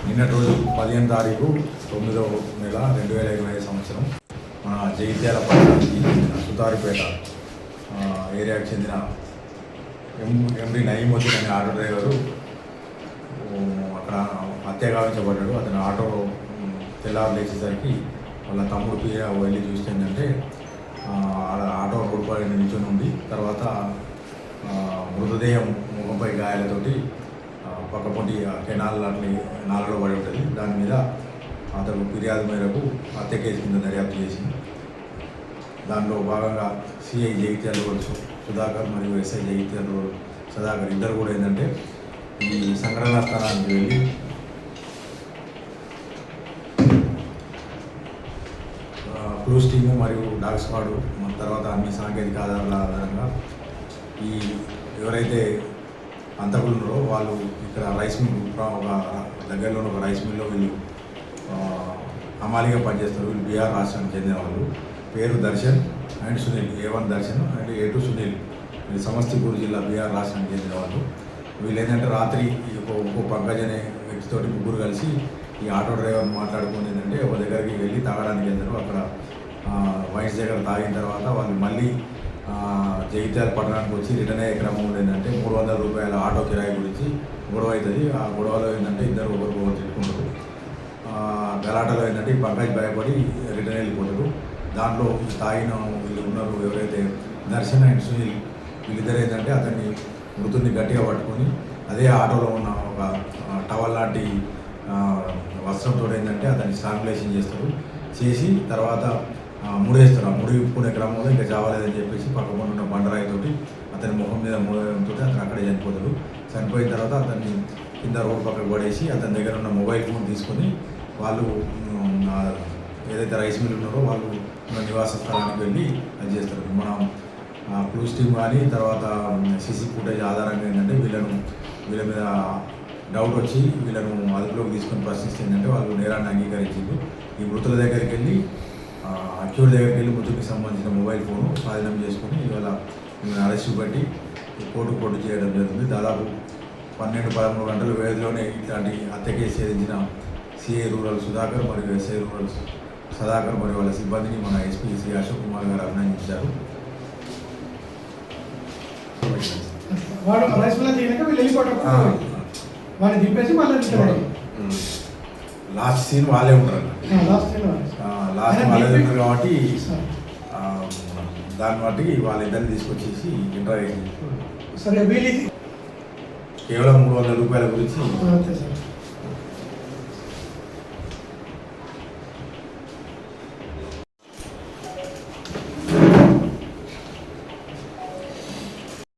నిన్న రోజు 15 తారీఖు 9వ నెల 2025 సంవత్సరం మన జగిత్యాల పట్టణానికి సుతారిపేట ఏరియాకి చెందిన ఎండి నయీముద్దీన్ అనే ఆటో డ్రైవరు అక్కడ హత్య గావించబడ్డాడు. అతను ఆటో తెల్లారు లేచేసరికి వాళ్ళ తమ్ముడికి వెళ్ళి చూస్తుందంటే ఆటో రోడ్డు పైన నిల్చొని ఉండి తర్వాత మృతదేహం ముఖంపై గాయాలతోటి పక్కపొంటి కెనాల్ లాంటి నాలలో పడి ఉంటుంది. దాని మీద అతను ఫిర్యాదు మేరకు హత్య కేసు కింద దర్యాప్తు చేసింది. దానిలో భాగంగా సిఐ జగిత్యాల రోడ్ సుధాకర్ మరియు ఎస్ఐ జగిత్యాల రోడ్ సుధాకర్ ఇద్దరు కూడా ఏంటంటే ఈ సంఘటనా స్థలానికి వెళ్ళి క్లూస్ టీము మరియు డాగ్ స్క్వాడ్ తర్వాత అన్ని సాంకేతిక ఆధారాల ఆధారంగా ఈ ఎవరైతే అంతకులు ఉన్నారో వాళ్ళు ఇక్కడ రైస్ మిల్ ఒక దగ్గరలో ఒక రైస్ మిల్లో వీళ్ళు హమాలీగా పనిచేస్తారు. వీళ్ళు బీహార్ రాష్ట్రానికి చెందిన వాళ్ళు. పేరు Darshan and Sunil, A1 Darshan and A2 Sunil. వీళ్ళు సమస్తిపూర్ జిల్లా బీహార్ రాష్ట్రానికి చెందిన వాళ్ళు. వీళ్ళు ఏంటంటే రాత్రి ఇంకో పంకజ్ అనే వ్యక్తితోటి ముగ్గురు కలిసి ఈ ఆటో డ్రైవర్ మాట్లాడుకుని ఏంటంటే ఒక దగ్గరికి వెళ్ళి తాగడానికి వెళ్తారు. అక్కడ వైన్స్ దగ్గర తాగిన తర్వాత వాళ్ళు మళ్ళీ జగిత్యాల పట్టణానికి వచ్చి రిటర్న్ అయ్యే క్రమంలో ఏంటంటే 300 రూపాయల ఆటో కిరాయి గురించి గొడవ అవుతుంది. ఆ గొడవలో ఏంటంటే ఇద్దరు ఒకరికొకరు తిట్టుకుంటారు. గలాటలో ఏంటంటే పంకజ్ భయపడి రిటర్న్ వెళ్ళిపోతారు. దాంట్లో తాగిన వీళ్ళు ఉన్నారు ఎవరైతే దర్శన్ అండ్ సునీల్ వీళ్ళిద్దరు ఏంటంటే అతన్ని మృతుడిని గట్టిగా పట్టుకొని అదే ఆటోలో ఉన్న ఒక టవల్ లాంటి వస్త్రంతో ఏంటంటే అతన్ని స్ట్రాంగులేషన్ చేస్తారు. చేసి తర్వాత ముడేస్తారు. ఆ ముడి విప్పుకునే క్రమంలో ఇంకా చావలేదని చెప్పేసి పక్కకుండా ఉన్న బండరాయితోటి అతని ముఖం మీద మూడడంతో అతను అక్కడే చనిపోతాడు. చనిపోయిన తర్వాత అతన్ని కింద రోడ్డు పక్కకు పడేసి అతని దగ్గర ఉన్న మొబైల్ ఫోన్ తీసుకొని వాళ్ళు ఏదైతే రైస్ మిల్ ఉన్నారో వాళ్ళు ఉన్న నివాస స్థలానికి వెళ్ళి అది చేస్తారు. మనం క్లూస్ టీమ్ కానీ తర్వాత సీసీ ఫుటేజ్ ఆధారంగా ఏంటంటే వీళ్ళ మీద డౌట్ వచ్చి వీళ్ళను అదుపులోకి తీసుకొని ప్రశ్నిస్తే ఏంటంటే వాళ్ళు నేరాన్ని అంగీకరించారు. ఈ మృతుల దగ్గరికి వెళ్ళి అక్యూర్ దగ్గరికి వెళ్ళి మృతుడికి సంబంధించిన మొబైల్ ఫోను స్వాధీనం చేసుకొని ఇవాళ అరెస్ట్ పెట్టి కోర్టు చేయడం జరుగుతుంది. దాదాపు 12-13 గంటల వ్యవధిలోనే ఇట్లాంటి హత్య కేసు ఛేదించిన సిఐ రూరల్ సుధాకర్ మరియు ఎస్ఐ రూరల్ సుధాకర్ మరియు వాళ్ళ సిబ్బందిని మన ఎస్పీ శ్రీ అశోక్ కుమార్ గారు అభినందించారు. లాస్ట్ సీన్ వాళ్ళే ఉంటారు. లాస్ట్ వాళ్ళే ఉంటారు కాబట్టి దాన్ని బట్టి వాళ్ళిద్దరిని తీసుకొచ్చేసి ఇంటర్వ్యూ కేవలం 300 రూపాయల గురించి